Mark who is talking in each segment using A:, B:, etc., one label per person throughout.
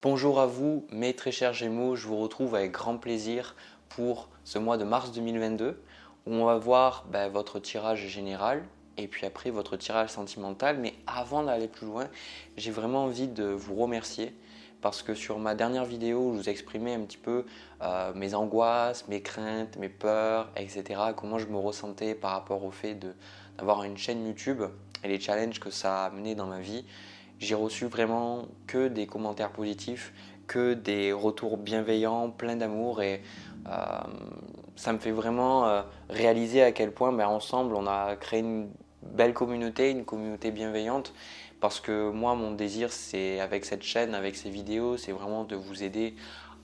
A: Bonjour à vous, mes très chers Gémeaux, je vous retrouve avec grand plaisir pour ce mois de mars 2022 où on va voir votre tirage général et puis après votre tirage sentimental. Mais avant d'aller plus loin, j'ai vraiment envie de vous remercier parce que sur ma dernière vidéo, je vous exprimais un petit peu mes angoisses, mes craintes, mes peurs, etc. Comment je me ressentais par rapport au fait d'avoir une chaîne YouTube et les challenges que ça a amené dans ma vie. J'ai reçu vraiment que des commentaires positifs, que des retours bienveillants, pleins d'amour et euh, ça me fait vraiment réaliser à quel point ensemble on a créé une communauté bienveillante parce que moi mon désir c'est avec cette chaîne, avec ces vidéos, c'est vraiment de vous aider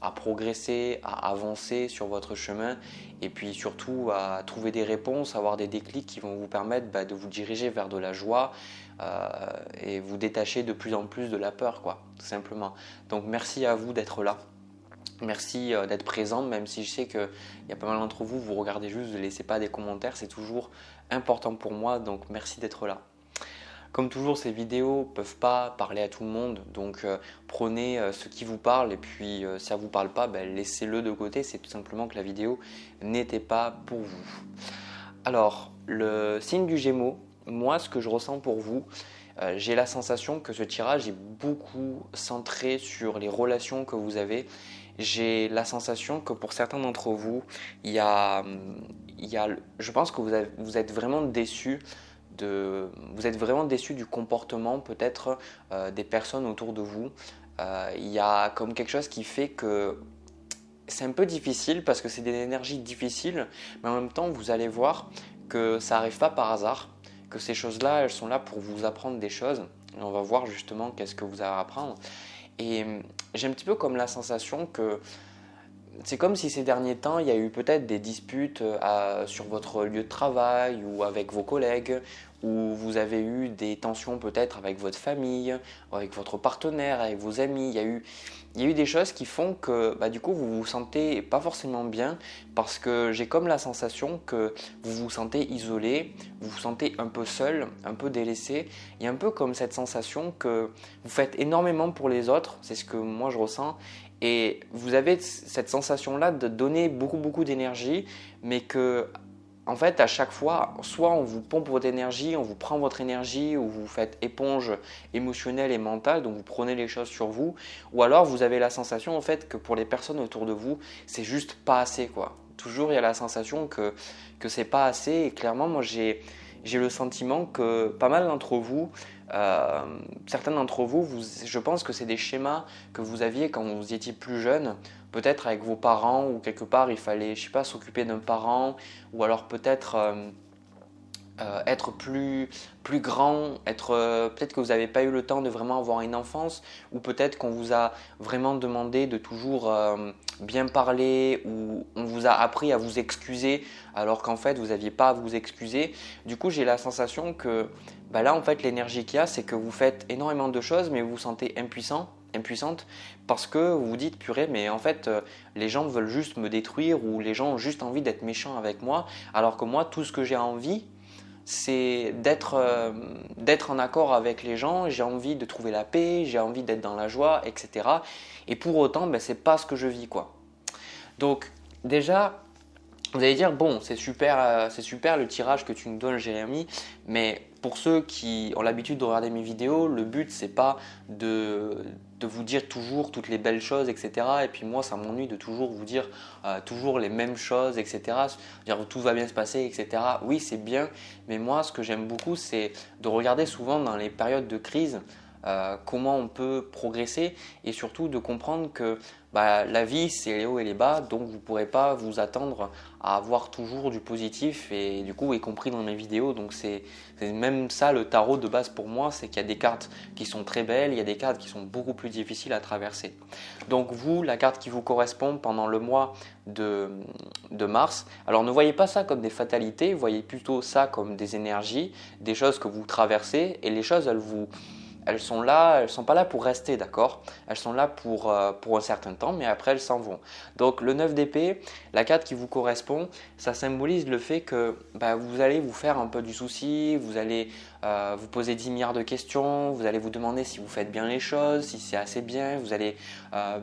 A: à progresser, à avancer sur votre chemin et puis surtout à trouver des réponses, avoir des déclics qui vont vous permettre de vous diriger vers de la joie et vous détacher de plus en plus de la peur, quoi, tout simplement. Donc merci à vous d'être là. Merci d'être présent, même si je sais qu'il y a pas mal d'entre vous, vous regardez juste, ne laissez pas des commentaires, c'est toujours important pour moi, donc merci d'être là. Comme toujours, ces vidéos ne peuvent pas parler à tout le monde, donc prenez ce qui vous parle et puis si ça ne vous parle pas, laissez-le de côté, c'est tout simplement que la vidéo n'était pas pour vous. Alors, le signe du Gémeaux, moi ce que je ressens pour vous, j'ai la sensation que ce tirage est beaucoup centré sur les relations que vous avez. J'ai la sensation que pour certains d'entre vous, je pense que vous êtes vraiment déçus du comportement peut-être des personnes autour de vous. Il y a comme quelque chose qui fait que c'est un peu difficile parce que c'est des énergies difficiles, mais en même temps, vous allez voir que ça n'arrive pas par hasard, que ces choses-là, elles sont là pour vous apprendre des choses. Et on va voir justement qu'est-ce que vous avez à apprendre. Et j'ai un petit peu comme la sensation que c'est comme si ces derniers temps, il y a eu peut-être des disputes sur votre lieu de travail ou avec vos collègues, ou vous avez eu des tensions peut-être avec votre famille, avec votre partenaire, avec vos amis. Il y a eu des choses qui font que du coup vous vous sentez pas forcément bien parce que j'ai comme la sensation que vous vous sentez isolé, vous vous sentez un peu seul, un peu délaissé. Il y a un peu comme cette sensation que vous faites énormément pour les autres, c'est ce que moi je ressens. Et vous avez cette sensation-là de donner beaucoup d'énergie, mais que, en fait, à chaque fois, soit on vous pompe votre énergie, on vous prend votre énergie, ou vous faites éponge émotionnelle et mentale, donc vous prenez les choses sur vous, ou alors vous avez la sensation, en fait, que pour les personnes autour de vous, c'est juste pas assez, quoi. Toujours, il y a la sensation que c'est pas assez, et clairement, moi, j'ai le sentiment que pas mal d'entre vous, certains d'entre vous, je pense que c'est des schémas que vous aviez quand vous étiez plus jeune, peut-être avec vos parents ou quelque part il fallait, je sais pas, s'occuper d'un parent ou alors peut-être être plus grand, peut-être que vous n'avez pas eu le temps de vraiment avoir une enfance ou peut-être qu'on vous a vraiment demandé de toujours bien parler ou on vous a appris à vous excuser alors qu'en fait vous n'aviez pas à vous excuser. Du coup, j'ai la sensation que là en fait l'énergie qu'il y a, c'est que vous faites énormément de choses mais vous vous sentez impuissante parce que vous vous dites purée mais en fait les gens veulent juste me détruire ou les gens ont juste envie d'être méchants avec moi alors que moi tout ce que j'ai envie c'est d'être en accord avec les gens, j'ai envie de trouver la paix, j'ai envie d'être dans la joie, etc. Et pour autant, ce n'est pas ce que je vis, quoi. Donc déjà, vous allez dire, bon, c'est super le tirage que tu nous donnes, Jérémy, mais pour ceux qui ont l'habitude de regarder mes vidéos, le but, c'est pas de vous dire toujours toutes les belles choses, etc. Et puis moi, ça m'ennuie de toujours vous dire toujours les mêmes choses, etc. Dire tout va bien se passer, etc. Oui, c'est bien, mais moi, ce que j'aime beaucoup, c'est de regarder souvent dans les périodes de crise comment on peut progresser et surtout de comprendre que la vie c'est les hauts et les bas, donc vous ne pourrez pas vous attendre à avoir toujours du positif et du coup y compris dans mes vidéos. Donc c'est même ça le tarot de base pour moi, c'est qu'il y a des cartes qui sont très belles, il y a des cartes qui sont beaucoup plus difficiles à traverser. Donc vous, la carte qui vous correspond pendant le mois de mars, alors ne voyez pas ça comme des fatalités, voyez plutôt ça comme des énergies, des choses que vous traversez et les choses elles sont là, elles sont pas là pour rester, d'accord? Elles sont là pour un certain temps, mais après elles s'en vont. Donc le 9 d'épée, la carte qui vous correspond, ça symbolise le fait que vous allez vous faire un peu du souci, vous allez vous poser 10 milliards de questions, vous allez vous demander si vous faites bien les choses, si c'est assez bien, vous allez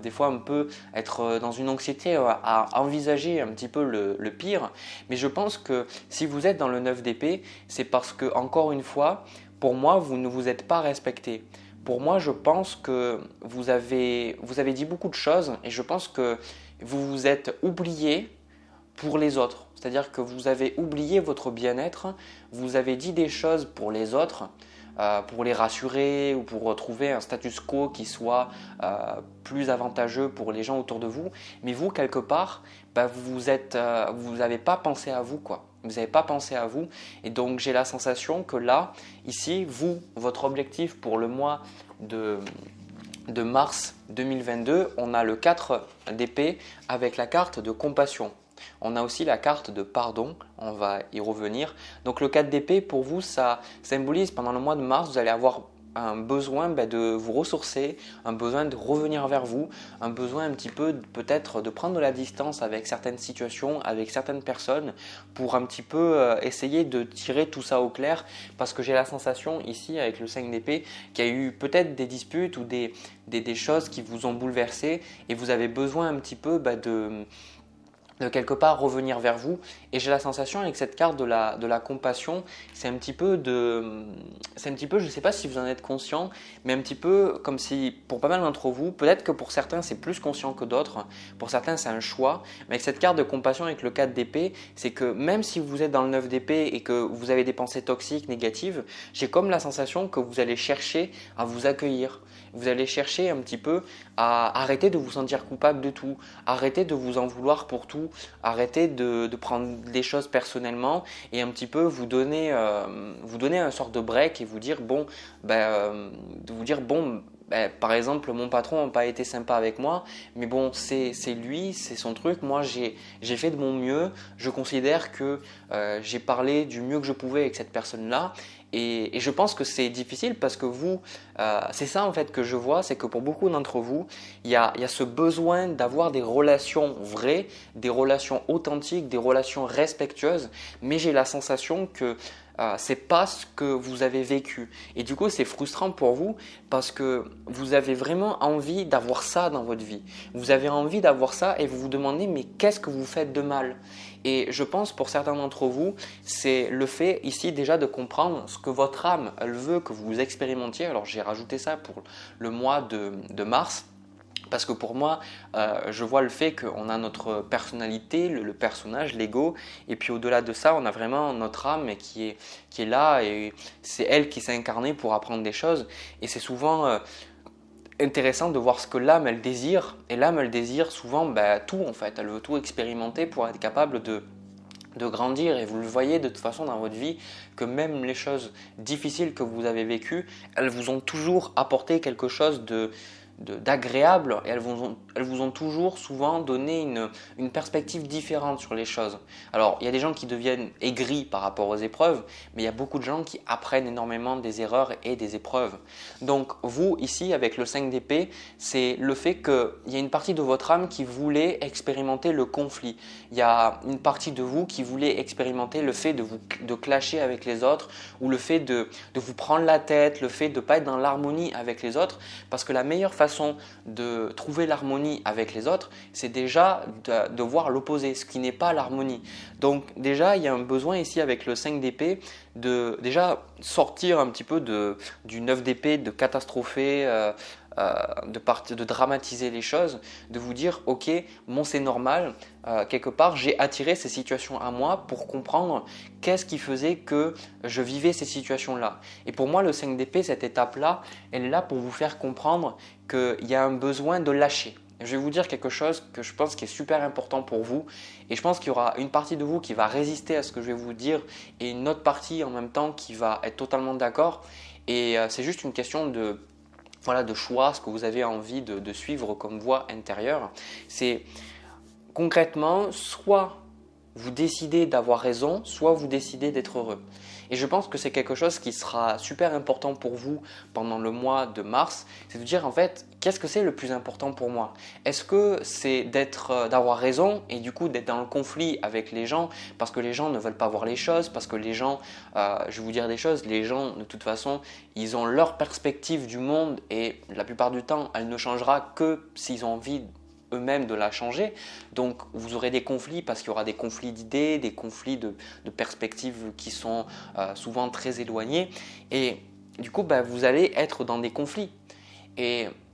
A: des fois un peu être dans une anxiété à envisager un petit peu le pire. Mais je pense que si vous êtes dans le 9 d'épée, c'est parce que, encore une fois, pour moi, vous ne vous êtes pas respecté. Pour moi, je pense que vous avez dit beaucoup de choses et je pense que vous vous êtes oublié pour les autres. C'est-à-dire que vous avez oublié votre bien-être, vous avez dit des choses pour les autres, pour les rassurer ou pour retrouver un status quo qui soit plus avantageux pour les gens autour de vous. Mais vous, quelque part, vous n'avez pas pensé à vous, quoi. Vous n'avez pas pensé à vous. Et donc, j'ai la sensation que là, ici, votre objectif pour le mois de mars 2022, on a le 4 d'épée avec la carte de compassion. On a aussi la carte de pardon, on va y revenir. Donc le 4 d'épée, pour vous, ça symbolise pendant le mois de mars, vous allez avoir un besoin de vous ressourcer, un besoin de revenir vers vous, un besoin un petit peu peut-être de prendre de la distance avec certaines situations, avec certaines personnes pour un petit peu essayer de tirer tout ça au clair, parce que j'ai la sensation ici avec le 5 d'épée qu'il y a eu peut-être des disputes ou des choses qui vous ont bouleversé et vous avez besoin un petit peu de quelque part revenir vers vous. Et j'ai la sensation avec cette carte de la compassion, c'est un petit peu, je ne sais pas si vous en êtes conscient, mais un petit peu comme si pour pas mal d'entre vous, peut-être que pour certains c'est plus conscient que d'autres, pour certains c'est un choix, mais avec cette carte de compassion avec le 4 d'épée, c'est que même si vous êtes dans le 9 d'épée et que vous avez des pensées toxiques, négatives, j'ai comme la sensation que vous allez chercher à vous accueillir. Vous allez chercher un petit peu à arrêter de vous sentir coupable de tout, arrêter de vous en vouloir pour tout, arrêter de prendre les choses personnellement et un petit peu vous donner un sorte de break et vous dire par exemple, mon patron n'a pas été sympa avec moi, mais bon, c'est lui, c'est son truc. Moi, j'ai fait de mon mieux. Je considère que j'ai parlé du mieux que je pouvais avec cette personne-là. Et je pense que c'est difficile parce que vous, c'est ça en fait que je vois, c'est que pour beaucoup d'entre vous, il y a ce besoin d'avoir des relations vraies, des relations authentiques, des relations respectueuses, mais j'ai la sensation que c'est pas ce que vous avez vécu. Et du coup, c'est frustrant pour vous parce que vous avez vraiment envie d'avoir ça dans votre vie. Vous avez envie d'avoir ça et vous vous demandez mais qu'est-ce que vous faites de mal? Et je pense pour certains d'entre vous, c'est le fait ici déjà de comprendre ce que votre âme, elle veut que vous expérimentiez. Alors j'ai rajouté ça pour le mois de mars. Parce que pour moi, je vois le fait qu'on a notre personnalité, le personnage, l'ego, et puis au-delà de ça, on a vraiment notre âme qui est là, et c'est elle qui s'est incarnée pour apprendre des choses. Et c'est souvent intéressant de voir ce que l'âme, elle désire. Et l'âme, elle désire souvent tout en fait, elle veut tout expérimenter pour être capable de grandir. Et vous le voyez de toute façon dans votre vie que même les choses difficiles que vous avez vécues, elles vous ont toujours apporté quelque chose d'agréable et elles vous ont toujours souvent donné une perspective différente sur les choses. Alors il y a des gens qui deviennent aigris par rapport aux épreuves, mais il y a beaucoup de gens qui apprennent énormément des erreurs et des épreuves. Donc vous ici avec le 5 d'épée, c'est le fait qu'il y a une partie de votre âme qui voulait expérimenter le conflit. Il y a une partie de vous qui voulait expérimenter le fait de clasher avec les autres ou le fait de vous prendre la tête, le fait de ne pas être dans l'harmonie avec les autres, parce que la meilleure façon de trouver l'harmonie avec les autres, c'est déjà de voir l'opposé, ce qui n'est pas l'harmonie. Donc déjà, il y a un besoin ici avec le 5 d'épée de déjà sortir un petit peu du 9 d'épée, de catastropher, de dramatiser les choses, de vous dire ok, bon c'est normal, quelque part j'ai attiré ces situations à moi pour comprendre qu'est-ce qui faisait que je vivais ces situations-là. Et pour moi le 5 d'épée, cette étape-là, elle est là pour vous faire comprendre qu'il y a un besoin de lâcher. Je vais vous dire quelque chose que je pense qui est super important pour vous et je pense qu'il y aura une partie de vous qui va résister à ce que je vais vous dire et une autre partie en même temps qui va être totalement d'accord et c'est juste une question de choix, ce que vous avez envie de suivre comme voie intérieure. C'est concrètement soit vous décidez d'avoir raison, soit vous décidez d'être heureux. Et je pense que c'est quelque chose qui sera super important pour vous pendant le mois de mars, c'est de dire en fait, qu'est-ce que c'est le plus important pour moi? Est-ce que c'est d'avoir raison et du coup d'être dans le conflit avec les gens parce que les gens ne veulent pas voir les choses, parce que les gens, je vais vous dire des choses, les gens de toute façon, ils ont leur perspective du monde et la plupart du temps, elle ne changera que s'ils ont envie eux-mêmes de la changer. Donc vous aurez des conflits parce qu'il y aura des conflits d'idées, des conflits de perspectives qui sont souvent très éloignés et du coup vous allez être dans des conflits.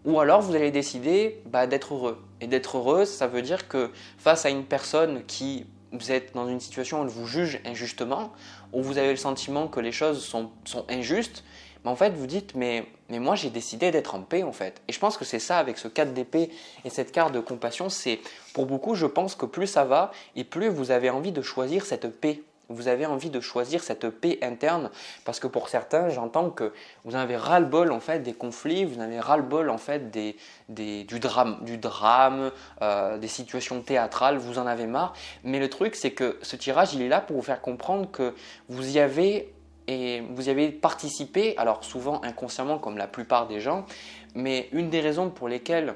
A: Ou alors vous allez décider d'être heureux. Et d'être heureux, ça veut dire que face à une personne qui vous êtes dans une situation où elle vous juge injustement, où vous avez le sentiment que les choses sont injustes, en fait vous dites mais moi j'ai décidé d'être en paix en fait. Et je pense que c'est ça avec ce 4 d'épée et cette carte de compassion, c'est pour beaucoup je pense que plus ça va et plus vous avez envie de choisir cette paix. Vous avez envie de choisir cette paix interne parce que pour certains, j'entends que vous en avez ras-le-bol en fait des conflits, vous en avez ras-le-bol en fait du drame, des situations théâtrales, vous en avez marre. Mais le truc, c'est que ce tirage, il est là pour vous faire comprendre que vous y avez participé, alors souvent inconsciemment comme la plupart des gens, mais une des raisons pour lesquelles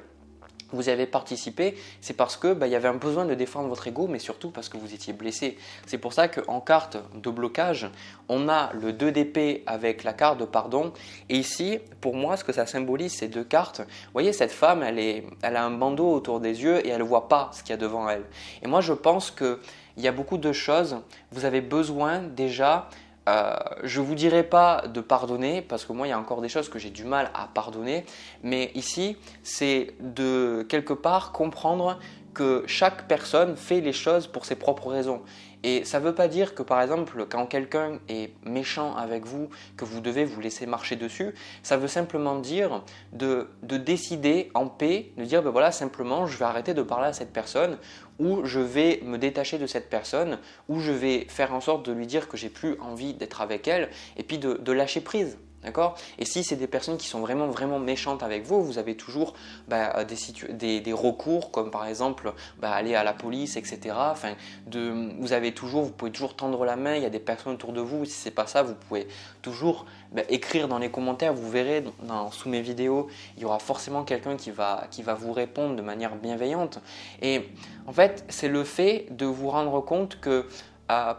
A: vous avez participé, c'est parce que y avait un besoin de défendre votre ego, mais surtout parce que vous étiez blessé. C'est pour ça qu'en carte de blocage, on a le 2 d'épée avec la carte de pardon. Et ici, pour moi, ce que ça symbolise, ces deux cartes, vous voyez, cette femme, elle a un bandeau autour des yeux et elle ne voit pas ce qu'il y a devant elle. Et moi, je pense qu'il y a beaucoup de choses, vous avez besoin déjà. Je ne vous dirai pas de pardonner parce que moi il y a encore des choses que j'ai du mal à pardonner, mais ici c'est de quelque part comprendre que chaque personne fait les choses pour ses propres raisons. Et ça ne veut pas dire que par exemple quand quelqu'un est méchant avec vous, que vous devez vous laisser marcher dessus, ça veut simplement dire de décider en paix, de dire voilà simplement je vais arrêter de parler à cette personne ou je vais me détacher de cette personne ou je vais faire en sorte de lui dire que j'ai plus envie d'être avec elle et puis de lâcher prise. D'accord? Et si c'est des personnes qui sont vraiment, vraiment méchantes avec vous, vous avez toujours des recours comme par exemple aller à la police, etc. Enfin, vous pouvez toujours tendre la main, il y a des personnes autour de vous. Si ce n'est pas ça, vous pouvez toujours écrire dans les commentaires. Vous verrez sous mes vidéos, il y aura forcément quelqu'un qui va vous répondre de manière bienveillante. Et en fait, c'est le fait de vous rendre compte que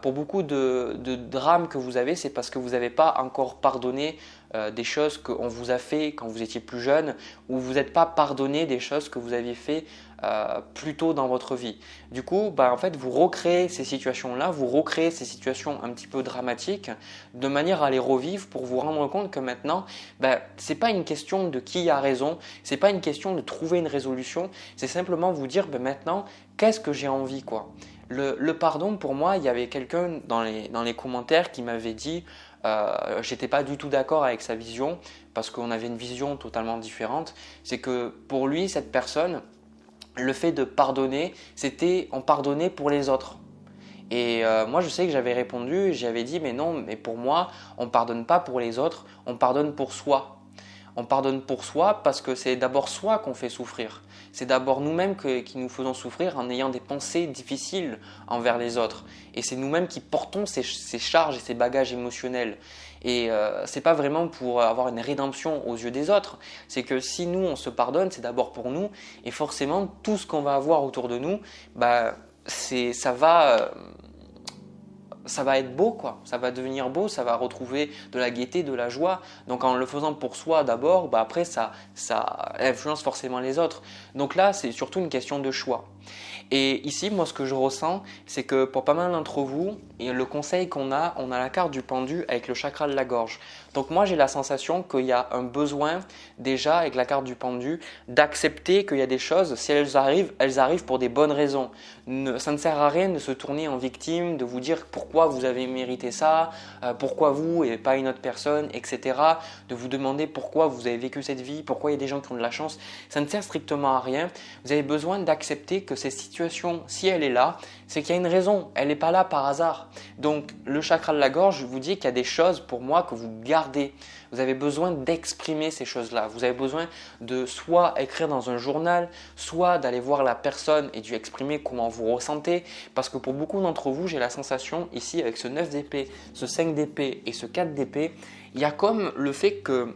A: pour beaucoup de drames que vous avez, c'est parce que vous n'avez pas encore pardonné des choses qu'on vous a fait quand vous étiez plus jeune ou vous n'êtes pas pardonné des choses que vous aviez fait plus tôt dans votre vie. Du coup, en fait, vous recréez ces situations-là, vous recréez ces situations un petit peu dramatiques de manière à les revivre pour vous rendre compte que maintenant, ce n'est pas une question de qui a raison, ce n'est pas une question de trouver une résolution, c'est simplement vous dire maintenant, qu'est-ce que j'ai envie quoi. Le pardon, pour moi, il y avait quelqu'un dans les commentaires qui m'avait dit j'étais pas du tout d'accord avec sa vision parce qu'on avait une vision totalement différente. C'est que pour lui, cette personne, le fait de pardonner, c'était on pardonnait pour les autres. Et moi, je sais que j'avais répondu, j'avais dit mais non, mais pour moi, on pardonne pas pour les autres, on pardonne pour soi. On pardonne pour soi parce que c'est d'abord soi qu'on fait souffrir. C'est d'abord nous-mêmes qui nous faisons souffrir en ayant des pensées difficiles envers les autres. Et c'est nous-mêmes qui portons ces charges et ces bagages émotionnels. Et ce n'est pas vraiment pour avoir une rédemption aux yeux des autres. C'est que si nous, on se pardonne, c'est d'abord pour nous. Et forcément, tout ce qu'on va avoir autour de nous, ça va être beau quoi, ça va devenir beau, ça va retrouver de la gaieté, de la joie. Donc en le faisant pour soi d'abord, après ça influence forcément les autres. Donc là, c'est surtout une question de choix. Et ici, moi, ce que je ressens, c'est que pour pas mal d'entre vous, et le conseil on a la carte du pendu avec le chakra de la gorge. Donc moi, j'ai la sensation qu'il y a un besoin déjà avec la carte du pendu d'accepter qu'il y a des choses, si elles arrivent pour des bonnes raisons. Ça ne sert à rien de se tourner en victime, de vous dire pourquoi vous avez mérité ça, pourquoi vous et pas une autre personne, etc. De vous demander pourquoi vous avez vécu cette vie, pourquoi il y a des gens qui ont de la chance. Ça ne sert strictement à rien. Vous avez besoin d'accepter que que cette situation, si elle est là, c'est qu'il y a une raison, elle n'est pas là par hasard. Donc le chakra de la gorge, je vous dis qu'il y a des choses pour moi que vous gardez. Vous avez besoin d'exprimer ces choses-là. Vous avez besoin de soit écrire dans un journal, soit d'aller voir la personne et de lui exprimer comment vous ressentez. Parce que pour beaucoup d'entre vous, j'ai la sensation ici avec ce 9 d'épée, ce 5 d'épée et ce 4 d'épée, il y a comme le fait que,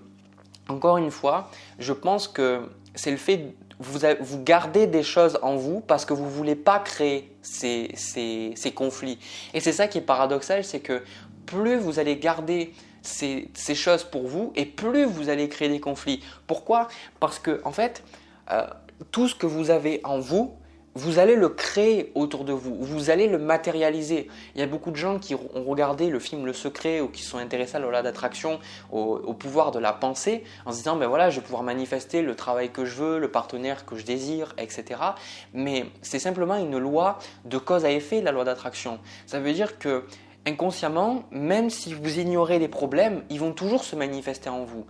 A: encore une fois, je pense que c'est le fait vous gardez des choses en vous parce que vous ne voulez pas créer ces conflits. Et c'est ça qui est paradoxal, c'est que plus vous allez garder ces choses pour vous et plus vous allez créer des conflits. Pourquoi? Parce que en fait, tout ce que vous avez en vous, vous allez le créer autour de vous, vous allez le matérialiser. Il y a beaucoup de gens qui ont regardé le film Le Secret ou qui sont intéressés à la loi d'attraction, au pouvoir de la pensée, en se disant ben voilà, je vais pouvoir manifester le travail que je veux, le partenaire que je désire, etc. Mais c'est simplement une loi de cause à effet, la loi d'attraction. Ça veut dire que inconsciemment, même si vous ignorez les problèmes, ils vont toujours se manifester en vous.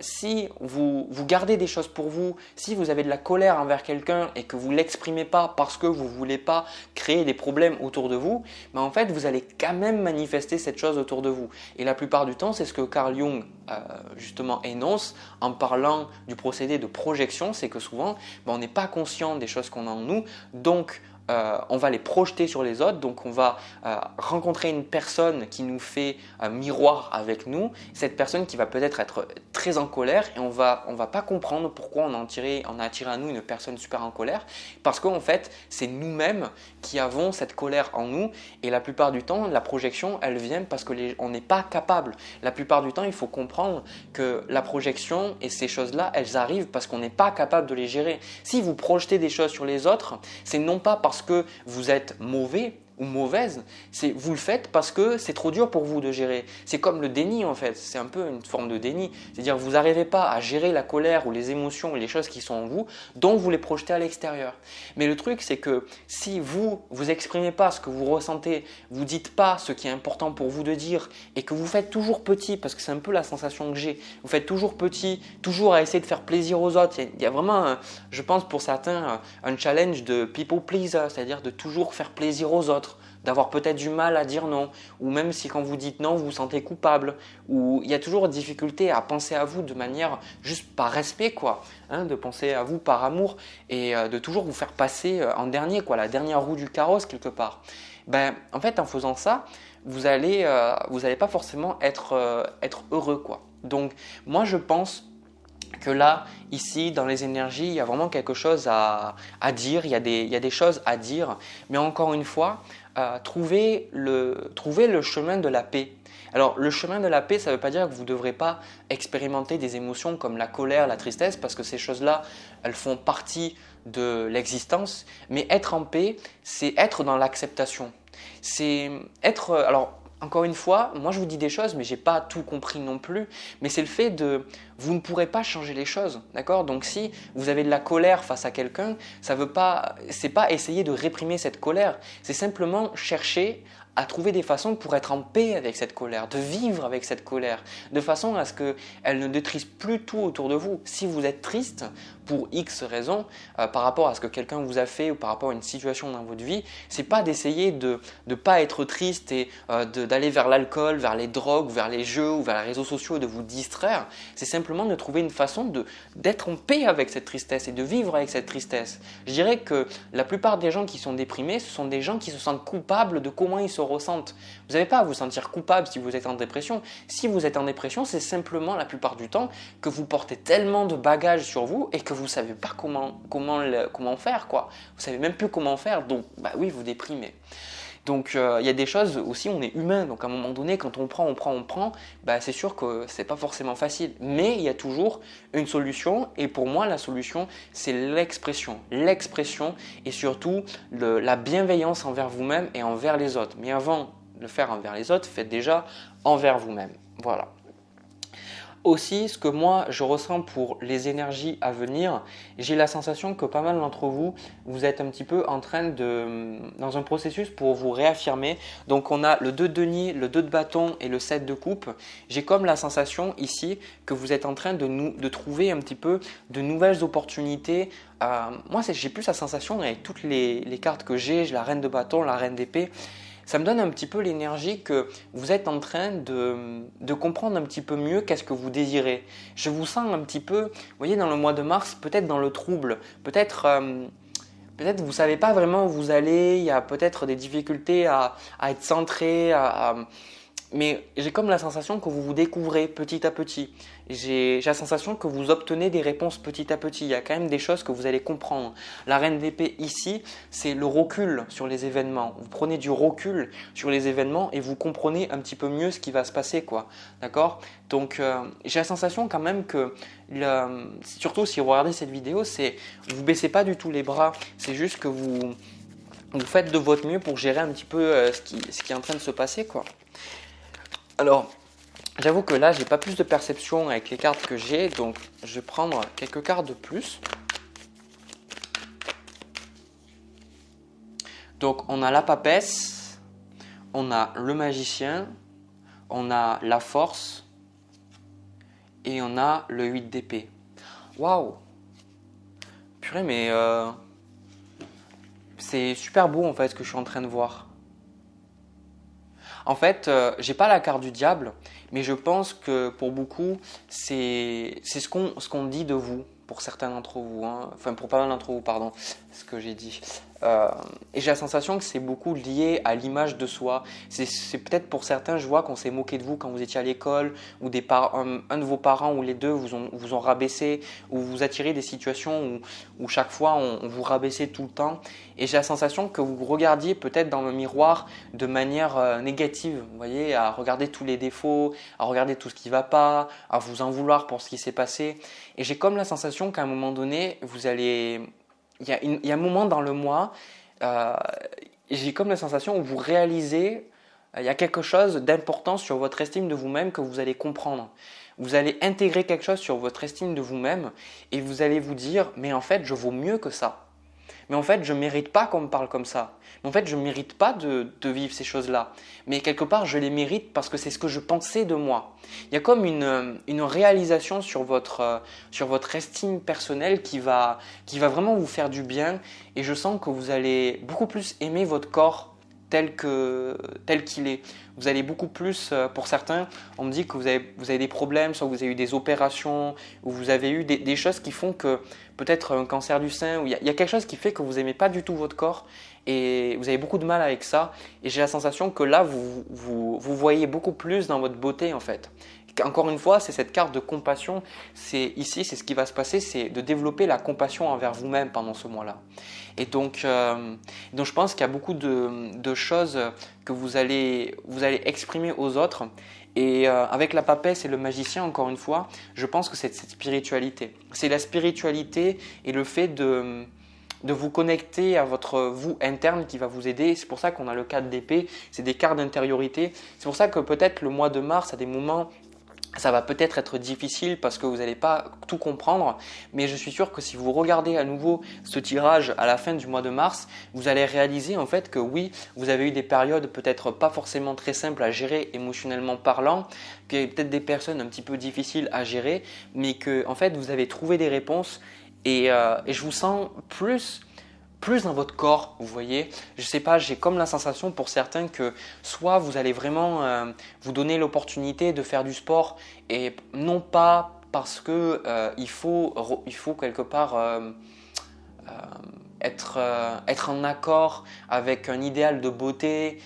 A: Si vous gardez des choses pour vous, si vous avez de la colère envers quelqu'un et que vous ne l'exprimez pas parce que vous ne voulez pas créer des problèmes autour de vous, ben en fait, vous allez quand même manifester cette chose autour de vous. Et la plupart du temps, c'est ce que Carl Jung justement énonce en parlant du procédé de projection, c'est que souvent, ben, on n'est pas conscient des choses qu'on a en nous, donc on va les projeter sur les autres, donc on va rencontrer une personne qui nous fait miroir avec nous, cette personne qui va peut-être être très en colère et on va pas comprendre pourquoi on a attiré à nous une personne super en colère, parce qu'en fait c'est nous-mêmes qui avons cette colère en nous et la plupart du temps la projection elle vient parce qu'on n'est pas capable. La plupart du temps il faut comprendre que la projection et ces choses-là elles arrivent parce qu'on n'est pas capable de les gérer. Si vous projetez des choses sur les autres, c'est non pas parce que vous êtes mauvais ou mauvaise, vous le faites parce que c'est trop dur pour vous de gérer. C'est comme le déni en fait, c'est un peu une forme de déni. C'est-à-dire que vous n'arrivez pas à gérer la colère ou les émotions ou les choses qui sont en vous, donc vous les projetez à l'extérieur. Mais le truc c'est que si vous exprimez pas ce que vous ressentez, vous dites pas ce qui est important pour vous de dire et que vous faites toujours petit, parce que c'est un peu la sensation que j'ai, vous faites toujours petit, toujours à essayer de faire plaisir aux autres. Il y a vraiment, je pense pour certains, un challenge de people pleaser, c'est-à-dire de toujours faire plaisir aux autres, d'avoir peut-être du mal à dire non, ou même si quand vous dites non, vous vous sentez coupable, ou il y a toujours une difficulté à penser à vous de manière juste par respect, quoi, hein, de penser à vous par amour et de toujours vous faire passer en dernier, quoi, la dernière roue du carrosse quelque part. Ben, en fait, en faisant ça, vous allez pas forcément être heureux, quoi. Donc, moi, je pense que là, ici, dans les énergies, il y a vraiment quelque chose à dire, il y a des choses à dire, mais encore une fois, trouvez le chemin de la paix. Alors, le chemin de la paix, ça ne veut pas dire que vous ne devrez pas expérimenter des émotions comme la colère, la tristesse, parce que ces choses-là, elles font partie de l'existence, mais être en paix, c'est être dans l'acceptation. C'est être… Alors, encore une fois, moi je vous dis des choses, mais je n'ai pas tout compris non plus. Mais c'est le fait de… Vous ne pourrez pas changer les choses, d'accord? Donc si vous avez de la colère face à quelqu'un, c'est pas essayer de réprimer cette colère. C'est simplement chercher à trouver des façons pour être en paix avec cette colère, de vivre avec cette colère, de façon à ce qu'elle ne détruise plus tout autour de vous. Si vous êtes triste pour X raisons, par rapport à ce que quelqu'un vous a fait ou par rapport à une situation dans votre vie, c'est pas d'essayer de ne pas être triste et d'aller vers l'alcool, vers les drogues, vers les jeux ou vers les réseaux sociaux et de vous distraire. C'est simplement de trouver une façon d'être en paix avec cette tristesse et de vivre avec cette tristesse. Je dirais que la plupart des gens qui sont déprimés, ce sont des gens qui se sentent coupables de comment ils se ressentent. Vous n'avez pas à vous sentir coupable si vous êtes en dépression. Si vous êtes en dépression, c'est simplement la plupart du temps que vous portez tellement de bagages sur vous et que vous ne savez pas comment faire, quoi. Vous ne savez même plus comment faire, donc bah oui, vous déprimez. Donc il y a des choses aussi, on est humain, donc à un moment donné, quand on prend, bah, c'est sûr que c'est pas forcément facile. Mais il y a toujours une solution et pour moi la solution c'est l'expression. L'expression et surtout la bienveillance envers vous-même et envers les autres. Mais avant de le faire envers les autres, faites déjà envers vous-même. Voilà. Aussi, ce que moi je ressens pour les énergies à venir, j'ai la sensation que pas mal d'entre vous, vous êtes un petit peu en train dans un processus pour vous réaffirmer. Donc on a le 2 de denier, le 2 de bâton et le 7 de coupe. J'ai comme la sensation ici que vous êtes en train de trouver un petit peu de nouvelles opportunités. Moi j'ai plus la sensation avec toutes les cartes que j'ai la reine de bâton, la reine d'épée. Ça me donne un petit peu l'énergie que vous êtes en train de comprendre un petit peu mieux qu'est-ce que vous désirez. Je vous sens un petit peu, vous voyez, dans le mois de mars, peut-être dans le trouble, peut-être vous ne savez pas vraiment où vous allez, il y a peut-être des difficultés à être centré, mais j'ai comme la sensation que vous vous découvrez petit à petit. J'ai la sensation que vous obtenez des réponses petit à petit. Il y a quand même des choses que vous allez comprendre. La reine d'épée ici, c'est le recul sur les événements. Vous prenez du recul sur les événements et vous comprenez un petit peu mieux ce qui va se passer, quoi. D'accord? Donc j'ai la sensation quand même que, surtout si vous regardez cette vidéo, vous baissez pas du tout les bras. C'est juste que vous faites de votre mieux pour gérer un petit peu ce qui est en train de se passer, quoi. Alors, j'avoue que là, j'ai pas plus de perception avec les cartes que j'ai, donc je vais prendre quelques cartes de plus. Donc, on a la papesse, on a le magicien, on a la force et on a le 8 d'épée. Waouh! Purée, mais c'est super beau en fait ce que je suis en train de voir. En fait, j'ai pas la carte du diable, mais je pense que pour beaucoup, c'est ce qu'on dit de vous, pour certains d'entre vous, hein. Enfin pour pas mal d'entre vous, pardon, ce que j'ai dit. Et j'ai la sensation que c'est beaucoup lié à l'image de soi. C'est peut-être pour certains, je vois qu'on s'est moqué de vous quand vous étiez à l'école, ou un de vos parents ou les deux vous ont rabaissé, ou vous attirez des situations où chaque fois on vous rabaissait tout le temps. Et j'ai la sensation que vous regardiez peut-être dans le miroir de manière négative, vous voyez, à regarder tous les défauts, à regarder tout ce qui ne va pas, à vous en vouloir pour ce qui s'est passé. Et j'ai comme la sensation qu'à un moment donné, il y a un moment dans le mois, j'ai comme la sensation où vous réalisez, il y a quelque chose d'important sur votre estime de vous-même que vous allez comprendre. Vous allez intégrer quelque chose sur votre estime de vous-même et vous allez vous dire, mais en fait, je vaux mieux que ça. Mais en fait, je ne mérite pas qu'on me parle comme ça. Mais en fait, je ne mérite pas de vivre ces choses-là. Mais quelque part, je les mérite parce que c'est ce que je pensais de moi. Il y a comme une réalisation sur votre estime personnelle qui va vraiment vous faire du bien. Et je sens que vous allez beaucoup plus aimer votre corps tel qu'il est. Vous allez beaucoup plus, pour certains, on me dit que vous avez des problèmes, soit vous avez eu des opérations, ou vous avez eu des choses qui font que peut-être un cancer du sein, ou il y a quelque chose qui fait que vous n'aimez pas du tout votre corps et vous avez beaucoup de mal avec ça. Et j'ai la sensation que là, vous voyez beaucoup plus dans votre beauté en fait. Encore une fois, c'est cette carte de compassion. Ici, c'est ce qui va se passer, c'est de développer la compassion envers vous-même pendant ce mois-là. Et donc je pense qu'il y a beaucoup de choses que vous allez exprimer aux autres. Et avec la papesse et le magicien, encore une fois, je pense que c'est cette spiritualité. C'est la spiritualité et le fait de vous connecter à votre vous interne qui va vous aider. C'est pour ça qu'on a le 4 d'épée, c'est des cartes d'intériorité. C'est pour ça que peut-être le mois de mars, à des moments, ça va peut-être être difficile parce que vous n'allez pas tout comprendre, mais je suis sûr que si vous regardez à nouveau ce tirage à la fin du mois de mars, vous allez réaliser en fait que oui, vous avez eu des périodes peut-être pas forcément très simples à gérer émotionnellement parlant, qu'il y a peut-être des personnes un petit peu difficiles à gérer, mais que en fait vous avez trouvé des réponses et je vous sens plus dans votre corps, vous voyez. Je sais pas, j'ai comme la sensation pour certains que soit vous allez vraiment vous donner l'opportunité de faire du sport et non pas parce que il faut quelque part être en accord avec un idéal de beauté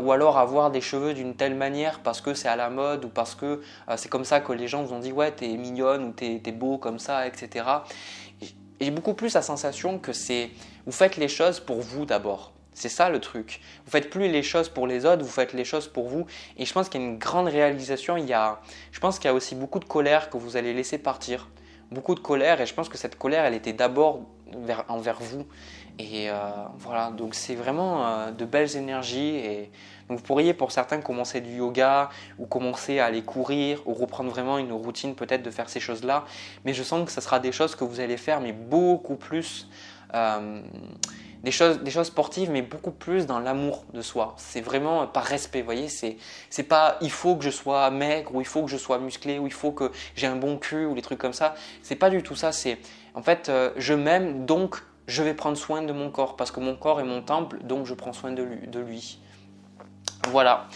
A: ou alors avoir des cheveux d'une telle manière parce que c'est à la mode ou parce que c'est comme ça que les gens vous ont dit ouais t'es mignonne ou t'es beau comme ça, etc. J'ai beaucoup plus la sensation que vous faites les choses pour vous d'abord. C'est ça le truc. Vous faites plus les choses pour les autres, vous faites les choses pour vous. Et je pense qu'il y a une grande réalisation. Je pense qu'il y a aussi beaucoup de colère que vous allez laisser partir. Beaucoup de colère et je pense que cette colère, elle était d'abord envers vous. Et voilà, donc c'est vraiment de belles énergies. Et donc vous pourriez pour certains commencer du yoga ou commencer à aller courir ou reprendre vraiment une routine peut-être de faire ces choses-là. Mais je sens que ce sera des choses que vous allez faire, mais beaucoup plus, des choses sportives, mais beaucoup plus dans l'amour de soi. C'est vraiment par respect, vous voyez, c'est pas il faut que je sois maigre ou il faut que je sois musclé ou il faut que j'ai un bon cul ou des trucs comme ça. C'est pas du tout ça, c'est en fait je m'aime donc je vais prendre soin de mon corps parce que mon corps est mon temple, donc je prends soin de lui. Voilà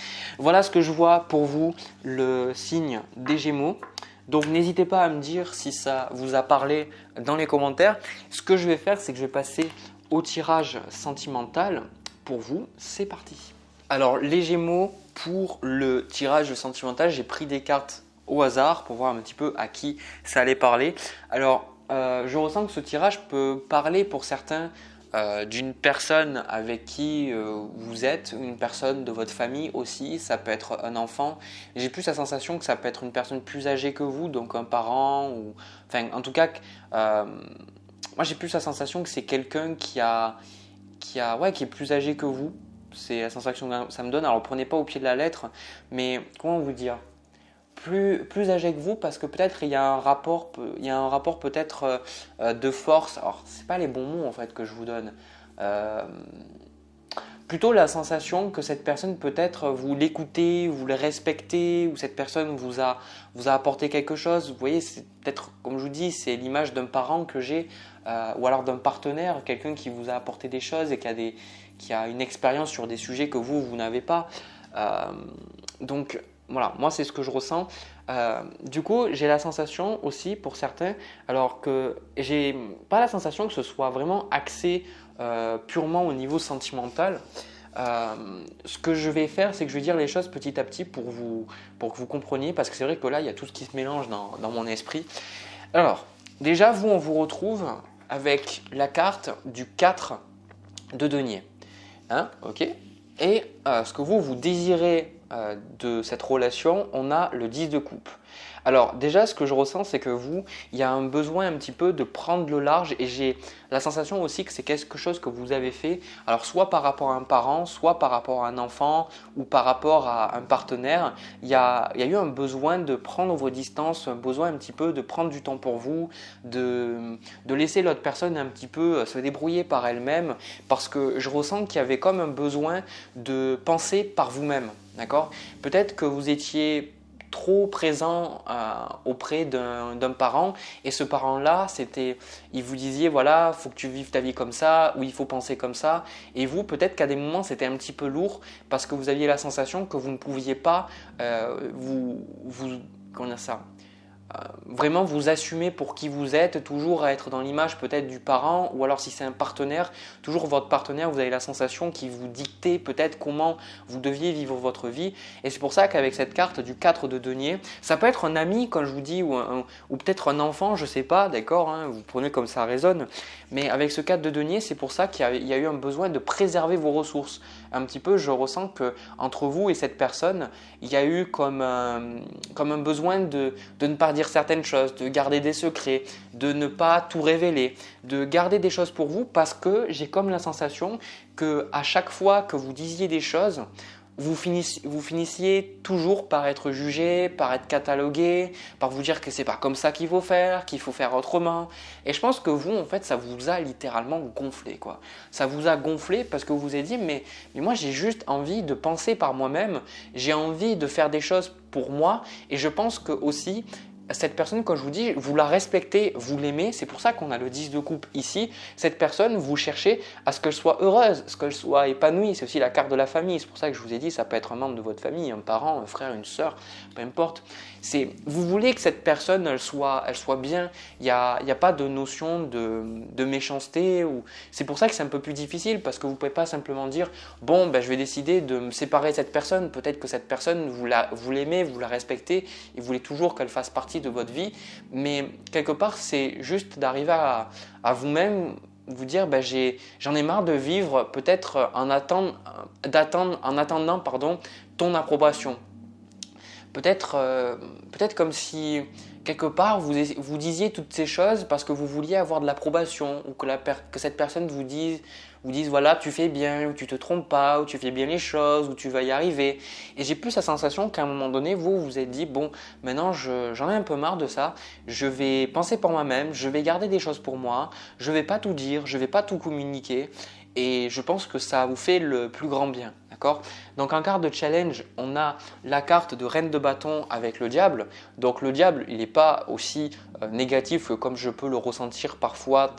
A: ce que je vois pour vous, le signe des Gémeaux. Donc n'hésitez pas à me dire si ça vous a parlé dans les commentaires. Ce que je vais faire, c'est que je vais passer au tirage sentimental. Pour vous, c'est parti. Alors les Gémeaux, pour le tirage sentimental, j'ai pris des cartes au hasard pour voir un petit peu à qui ça allait parler. Alors je ressens que ce tirage peut parler pour certains d'une personne avec qui vous êtes, une personne de votre famille aussi, ça peut être un enfant. J'ai plus la sensation que ça peut être une personne plus âgée que vous, donc un parent, ou enfin en tout cas, moi j'ai plus la sensation que c'est quelqu'un qui est plus âgé que vous. C'est la sensation que ça me donne. Alors prenez pas au pied de la lettre, mais comment vous dire? Plus âgé que vous parce que peut-être il y a un rapport peut-être de force. Alors c'est pas les bons mots en fait que je vous donne. Plutôt la sensation que cette personne peut-être vous l'écoutez, vous le respectez ou cette personne vous a apporté quelque chose. Vous voyez, c'est peut-être comme je vous dis, c'est l'image d'un parent que j'ai ou alors d'un partenaire, quelqu'un qui vous a apporté des choses et qui a une expérience sur des sujets que vous n'avez pas. Donc voilà, moi c'est ce que je ressens. Du coup, j'ai la sensation aussi pour certains, alors que j'ai pas la sensation que ce soit vraiment axé purement au niveau sentimental. Ce que je vais faire, c'est que je vais dire les choses petit à petit pour que vous compreniez, parce que c'est vrai que là, il y a tout ce qui se mélange dans mon esprit. Alors, déjà, on vous retrouve avec la carte du 4 de denier. Hein, ok. Et ce que vous désirez de cette relation, on a le 10 de coupe. Alors déjà, ce que je ressens, c'est que il y a un besoin un petit peu de prendre le large et j'ai la sensation aussi que c'est quelque chose que vous avez fait, alors soit par rapport à un parent, soit par rapport à un enfant ou par rapport à un partenaire. Il y a eu un besoin de prendre vos distances, un besoin un petit peu de prendre du temps pour vous, de laisser l'autre personne un petit peu se débrouiller par elle-même parce que je ressens qu'il y avait comme un besoin de penser par vous-même. D'accord ? Peut-être que vous étiez trop présent auprès d'un parent et ce parent-là, il vous disait voilà, faut que tu vives ta vie comme ça ou il faut penser comme ça et vous, peut-être qu'à des moments, c'était un petit peu lourd parce que vous aviez la sensation que vous ne pouviez pas comment dire ça vraiment vous assumer pour qui vous êtes, toujours à être dans l'image peut-être du parent ou alors si c'est un partenaire, toujours votre partenaire, vous avez la sensation qu'il vous dictait peut-être comment vous deviez vivre votre vie et c'est pour ça qu'avec cette carte du 4 de denier, ça peut être un ami comme je vous dis ou peut-être un enfant, je ne sais pas, d'accord, hein, vous prenez comme ça résonne, mais avec ce 4 de denier, c'est pour ça qu'il y a eu un besoin de préserver vos ressources. Un petit peu, je ressens que entre vous et cette personne, il y a eu comme un besoin de ne pas dire certaines choses, de garder des secrets, de ne pas tout révéler, de garder des choses pour vous parce que j'ai comme la sensation que à chaque fois que vous disiez des choses, vous finissiez toujours par être jugé, par être catalogué, par vous dire que c'est pas comme ça qu'il faut faire autrement. Et je pense que vous, en fait, ça vous a littéralement gonflé, quoi. Ça vous a gonflé parce que vous vous êtes dit, mais moi, j'ai juste envie de penser par moi-même, j'ai envie de faire des choses pour moi, et je pense que aussi, cette personne, quand je vous dis, vous la respectez, vous l'aimez, c'est pour ça qu'on a le 10 de coupe ici. Cette personne, vous cherchez à ce qu'elle soit heureuse, à ce qu'elle soit épanouie. C'est aussi la carte de la famille. C'est pour ça que je vous ai dit, ça peut être un membre de votre famille, un parent, un frère, une sœur, peu importe. Vous voulez que cette personne, elle soit bien. Il n'y a pas de notion de méchanceté. C'est pour ça que c'est un peu plus difficile parce que vous ne pouvez pas simplement dire, bon, ben, je vais décider de me séparer de cette personne. Peut-être que cette personne, vous l'aimez, vous la respectez et vous voulez toujours qu'elle fasse partie de votre vie, mais quelque part c'est juste d'arriver à vous-même vous dire j'en ai marre de vivre peut-être en attendant ton approbation. peut-être comme si quelque part vous disiez toutes ces choses parce que vous vouliez avoir de l'approbation ou que cette personne vous dise voilà, tu fais bien, ou tu te trompes pas, ou tu fais bien les choses, ou tu vas y arriver. Et j'ai plus la sensation qu'à un moment donné, vous vous êtes dit bon, maintenant j'en ai un peu marre de ça, je vais penser pour moi-même, je vais garder des choses pour moi, je vais pas tout dire, je vais pas tout communiquer. Et je pense que ça vous fait le plus grand bien. D'accord ? Donc en carte de challenge, on a la carte de reine de bâton avec le diable. Donc le diable, il n'est pas aussi négatif que comme je peux le ressentir parfois,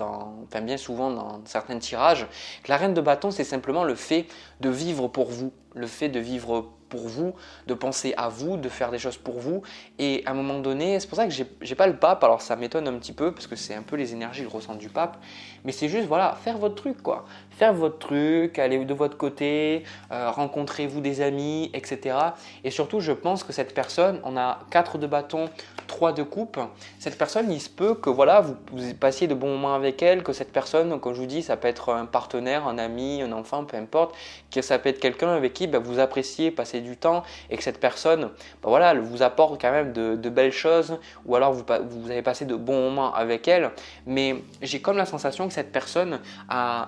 A: bien souvent dans certains tirages. La reine de bâton, c'est simplement le fait de vivre pour vous, le fait de vivre pour vous, de penser à vous, de faire des choses pour vous. Et à un moment donné, c'est pour ça que j'ai pas le pape, alors ça m'étonne un petit peu parce que c'est un peu les énergies, le ressent du pape, mais c'est juste voilà, faire votre truc quoi. Faire votre truc, aller de votre côté, rencontrez-vous des amis, etc. Et surtout, je pense que cette personne, on a 4 de bâton, 3 de coupe. Cette personne, il se peut que voilà, vous passiez de bons moments avec elle, que cette personne, comme je vous dis, ça peut être un partenaire, un ami, un enfant, peu importe, que ça peut être quelqu'un avec qui vous appréciez passer du temps et que cette personne, voilà, elle vous apporte quand même de belles choses ou alors vous avez passé de bons moments avec elle. Mais j'ai comme la sensation que cette personne,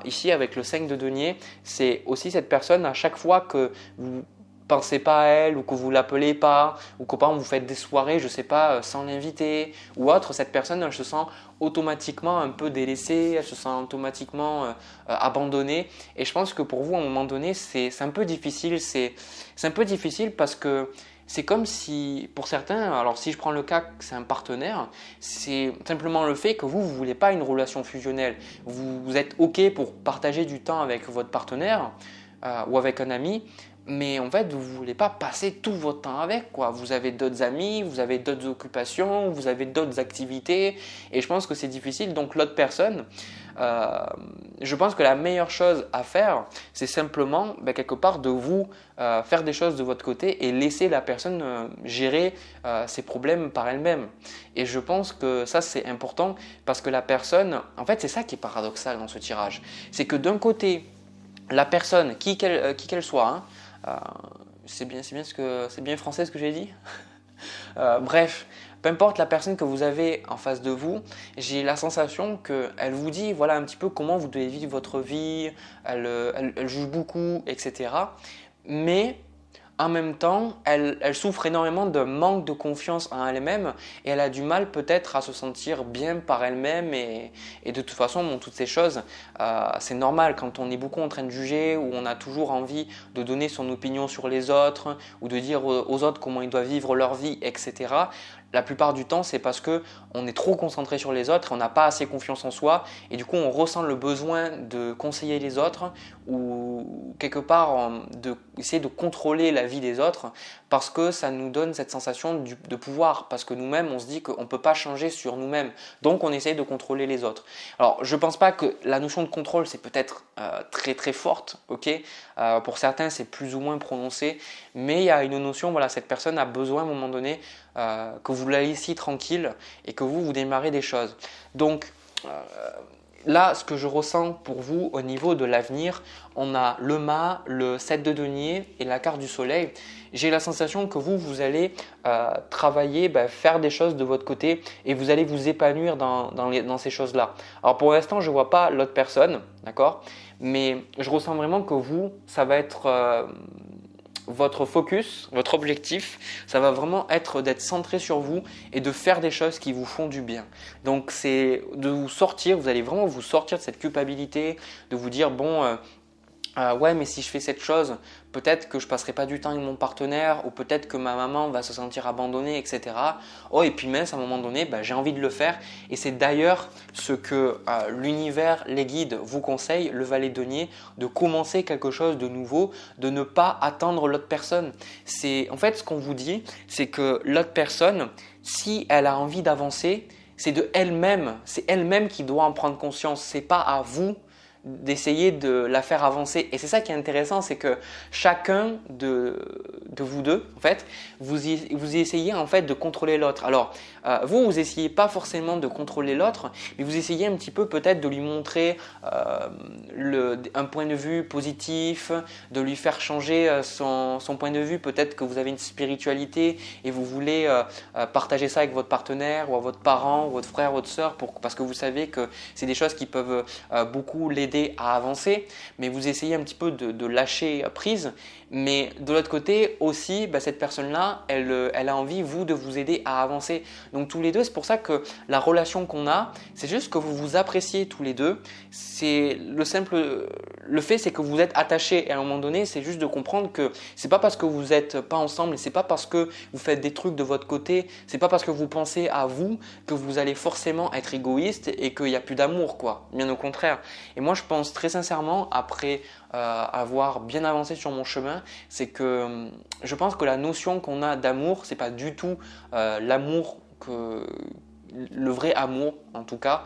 A: ici avec le 5 de denier, c'est aussi cette personne à chaque fois que vous pensez pas à elle ou que vous l'appelez pas ou que par exemple vous faites des soirées, je sais pas, sans l'inviter ou autre, cette personne elle se sent automatiquement un peu délaissée, elle se sent automatiquement abandonnée et je pense que pour vous à un moment donné c'est un peu difficile, c'est un peu difficile parce que c'est comme si, pour certains, alors si je prends le cas que c'est un partenaire, c'est simplement le fait que vous ne voulez pas une relation fusionnelle. Vous êtes OK pour partager du temps avec votre partenaire ou avec un ami, mais en fait, vous ne voulez pas passer tout votre temps avec, quoi. Vous avez d'autres amis, vous avez d'autres occupations, vous avez d'autres activités, et je pense que c'est difficile. Donc l'autre personne, je pense que la meilleure chose à faire, c'est simplement quelque part de vous faire des choses de votre côté et laisser la personne gérer ses problèmes par elle-même. Et je pense que ça c'est important parce que la personne, en fait c'est ça qui est paradoxal dans ce tirage, c'est que d'un côté, la personne, qui qu'elle soit, c'est bien français ce que j'ai dit. Bref, peu importe la personne que vous avez en face de vous, j'ai la sensation qu'elle vous dit voilà un petit peu comment vous devez vivre votre vie, elle juge beaucoup, etc. Mais en même temps, elle souffre énormément de manque de confiance en elle-même et elle a du mal peut-être à se sentir bien par elle-même et de toute façon, toutes ces choses, c'est normal quand on est beaucoup en train de juger ou on a toujours envie de donner son opinion sur les autres ou de dire aux autres comment ils doivent vivre leur vie, etc. La plupart du temps, c'est parce qu'on est trop concentré sur les autres et on n'a pas assez confiance en soi et du coup, on ressent le besoin de conseiller les autres ou quelque part essayer de contrôler la vie des autres parce que ça nous donne cette sensation de pouvoir parce que nous-mêmes, on se dit qu'on ne peut pas changer sur nous-mêmes. Donc, on essaye de contrôler les autres. Alors, je ne pense pas que la notion de contrôle, c'est peut-être très très forte, ok. Pour certains, c'est plus ou moins prononcé, mais il y a une notion, voilà, cette personne a besoin à un moment donné que vous la laissiez tranquille et que vous démarrez des choses. Donc là, ce que je ressens pour vous au niveau de l'avenir, on a le mât, le 7 de denier et la carte du soleil. J'ai la sensation que vous allez travailler, faire des choses de votre côté et vous allez vous épanouir dans ces choses-là. Alors pour l'instant, je ne vois pas l'autre personne, d'accord ? Mais je ressens vraiment que vous, ça va être votre focus, votre objectif, ça va vraiment être d'être centré sur vous et de faire des choses qui vous font du bien. Donc c'est de vous sortir, vous allez vraiment vous sortir de cette culpabilité, de vous dire bon, ouais mais si je fais cette chose, peut-être que je passerai pas du temps avec mon partenaire ou peut-être que ma maman va se sentir abandonnée, etc. Oh et puis mince, à un moment donné, j'ai envie de le faire et c'est d'ailleurs ce que l'univers, les guides vous conseillent, le valet denier, de commencer quelque chose de nouveau, de ne pas attendre l'autre personne. En fait ce qu'on vous dit, c'est que l'autre personne, si elle a envie d'avancer, c'est elle-même qui doit en prendre conscience, c'est pas à vous d'essayer de la faire avancer. Et c'est ça qui est intéressant, c'est que chacun de vous deux, en fait, vous essayez en fait de contrôler l'autre. Alors, vous essayez pas forcément de contrôler l'autre, mais vous essayez un petit peu peut-être de lui montrer un point de vue positif, de lui faire changer son point de vue. Peut-être que vous avez une spiritualité et vous voulez partager ça avec votre partenaire ou à votre parent, ou votre frère, votre sœur, parce que vous savez que c'est des choses qui peuvent beaucoup l'aider à avancer, mais vous essayez un petit peu de lâcher prise. Mais de l'autre côté aussi, cette personne-là, elle a envie, vous, de vous aider à avancer. Donc tous les deux, c'est pour ça que la relation qu'on a, c'est juste que vous vous appréciez tous les deux. C'est le fait, c'est que vous êtes attachés. Et à un moment donné, c'est juste de comprendre que c'est pas parce que vous n'êtes pas ensemble, et c'est pas parce que vous faites des trucs de votre côté, c'est pas parce que vous pensez à vous que vous allez forcément être égoïste et qu'il n'y a plus d'amour, quoi. Bien au contraire. Et moi, je pense très sincèrement, après avoir bien avancé sur mon chemin, c'est que je pense que la notion qu'on a d'amour, c'est pas du tout l'amour le vrai amour en tout cas.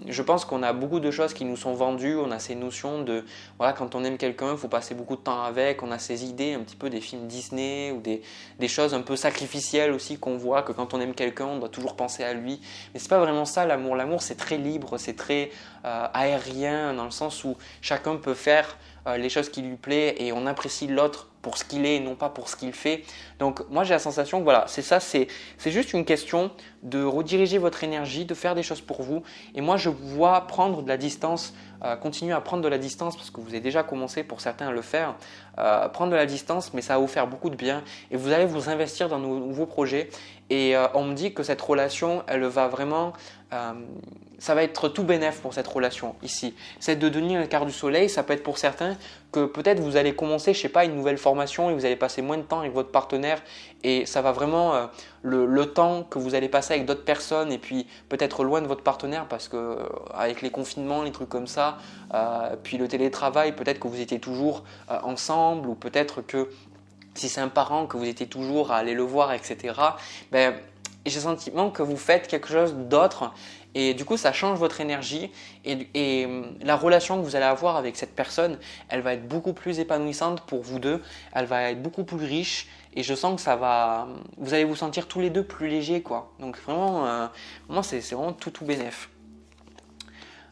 A: Je pense qu'on a beaucoup de choses qui nous sont vendues, on a ces notions de voilà, quand on aime quelqu'un, il faut passer beaucoup de temps avec, on a ces idées un petit peu des films Disney ou des choses un peu sacrificielles aussi qu'on voit, que quand on aime quelqu'un, on doit toujours penser à lui. Mais c'est pas vraiment ça l'amour. L'amour, c'est très libre, c'est très aérien dans le sens où chacun peut faire les choses qui lui plaisent et on apprécie l'autre pour ce qu'il est et non pas pour ce qu'il fait. Donc moi j'ai la sensation que voilà, c'est ça, c'est juste une question de rediriger votre énergie, de faire des choses pour vous. Et moi je vous vois prendre de la distance, continuer à prendre de la distance parce que vous avez déjà commencé pour certains à le faire, prendre de la distance, mais ça va vous faire beaucoup de bien et vous allez vous investir dans de nouveaux projets. Et on me dit que cette relation, elle va vraiment, ça va être tout bénef pour cette relation ici. C'est de devenir un quart du soleil, ça peut être pour certains que peut-être vous allez commencer, je sais pas, une nouvelle formation et vous allez passer moins de temps avec votre partenaire et ça va vraiment, le temps que vous allez passer avec d'autres personnes et puis peut-être loin de votre partenaire parce que avec les confinements, les trucs comme ça, puis le télétravail, peut-être que vous étiez toujours ensemble ou peut-être que si c'est un parent que vous étiez toujours à aller le voir, etc., j'ai le sentiment que vous faites quelque chose d'autre et du coup ça change votre énergie et la relation que vous allez avoir avec cette personne, elle va être beaucoup plus épanouissante pour vous deux, elle va être beaucoup plus riche et je sens que vous allez vous sentir tous les deux plus légers, quoi. Donc vraiment, c'est vraiment tout bénef.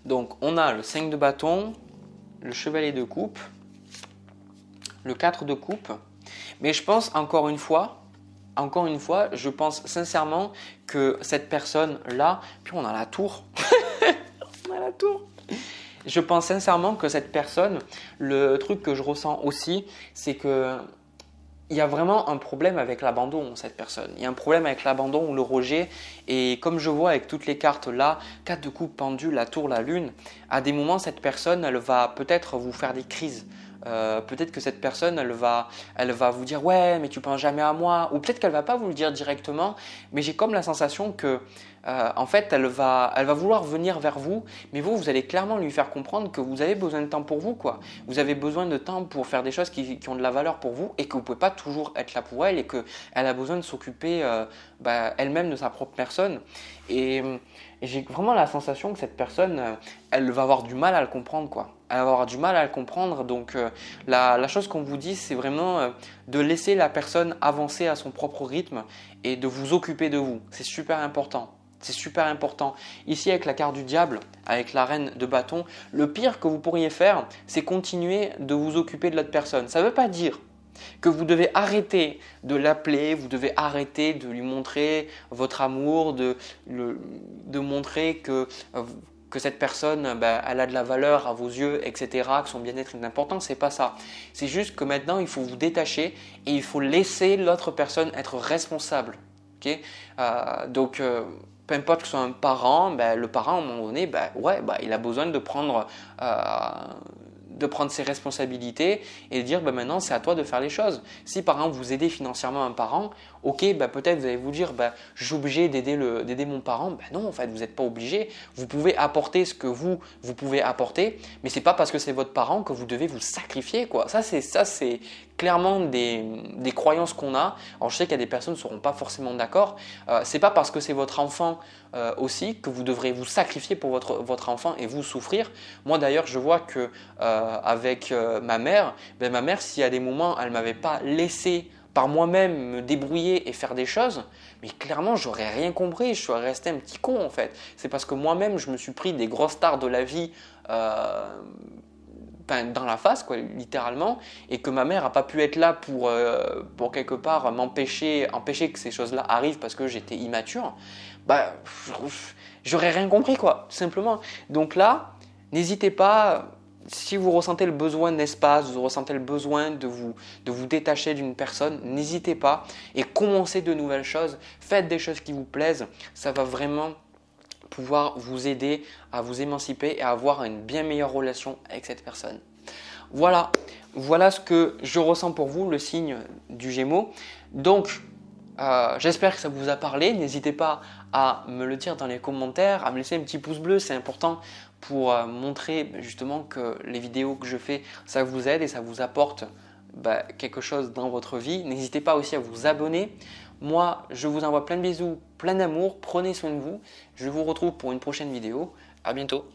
A: Donc on a le 5 de bâton, le chevalier de coupe, le 4 de coupe. Mais je pense encore une fois, je pense sincèrement que cette personne-là, puis on a la tour, on a la tour. Je pense sincèrement que cette personne, le truc que je ressens aussi, c'est que il y a vraiment un problème avec l'abandon, cette personne. Il y a un problème avec l'abandon ou le rejet. Et comme je vois avec toutes les cartes là, 4 de coupe, pendule, la tour, la lune, à des moments, cette personne, elle va peut-être vous faire des crises. Peut-être que cette personne, elle va vous dire « ouais, mais tu penses jamais à moi » ou peut-être qu'elle ne va pas vous le dire directement, mais j'ai comme la sensation que en fait, elle va vouloir venir vers vous, mais vous allez clairement lui faire comprendre que vous avez besoin de temps pour vous, quoi. Vous avez besoin de temps pour faire des choses qui ont de la valeur pour vous et que vous ne pouvez pas toujours être là pour elle et qu'elle a besoin de s'occuper elle-même de sa propre personne. Et j'ai vraiment la sensation que cette personne, elle va avoir du mal à le comprendre, quoi. Elle va avoir du mal à le comprendre. Donc, la chose qu'on vous dit, c'est vraiment de laisser la personne avancer à son propre rythme et de vous occuper de vous. C'est super important. C'est super important. Ici, avec la carte du diable, avec la reine de bâton, le pire que vous pourriez faire, c'est continuer de vous occuper de l'autre personne. Ça ne veut pas dire que vous devez arrêter de l'appeler, vous devez arrêter de lui montrer votre amour, de montrer que cette personne, elle a de la valeur à vos yeux, etc., que son bien-être est important. C'est pas ça. C'est juste que maintenant, il faut vous détacher et il faut laisser l'autre personne être responsable. Okay, donc, peu importe que ce soit un parent, le parent, à un moment donné, il a besoin de prendre ses responsabilités et de dire maintenant c'est à toi de faire les choses. Si par exemple vous aidez financièrement un parent, ok, peut-être vous allez vous dire je suis obligé d'aider mon parent. Non, en fait vous n'êtes pas obligé. Vous pouvez apporter ce que vous pouvez apporter, mais c'est pas parce que c'est votre parent que vous devez vous sacrifier, quoi. Ça c'est clairement des croyances qu'on a. Alors je sais qu'il y a des personnes qui ne seront pas forcément d'accord. C'est pas parce que c'est votre enfant aussi que vous devrez vous sacrifier pour votre enfant et vous souffrir. Moi d'ailleurs, je vois que avec ma mère, si à des moments elle ne m'avait pas laissé par moi-même me débrouiller et faire des choses, mais clairement j'aurais rien compris, je serais resté un petit con en fait. C'est parce que moi-même je me suis pris des grosses stars de la vie dans la face, quoi, littéralement, et que ma mère n'a pas pu être là pour quelque part empêcher que ces choses-là arrivent parce que j'étais immature, j'aurais rien compris, quoi, tout simplement. Donc là, n'hésitez pas, si vous ressentez le besoin d'espace, vous ressentez le besoin de vous détacher d'une personne, n'hésitez pas et commencez de nouvelles choses, faites des choses qui vous plaisent, ça va vraiment pouvoir vous aider à vous émanciper et à avoir une bien meilleure relation avec cette personne. Voilà ce que je ressens pour vous, le signe du Gémeaux. Donc, j'espère que ça vous a parlé. N'hésitez pas à me le dire dans les commentaires, à me laisser un petit pouce bleu, c'est important pour montrer justement que les vidéos que je fais, ça vous aide et ça vous apporte quelque chose dans votre vie. N'hésitez pas aussi à vous abonner. Moi, je vous envoie plein de bisous, plein d'amour, prenez soin de vous. Je vous retrouve pour une prochaine vidéo. À bientôt.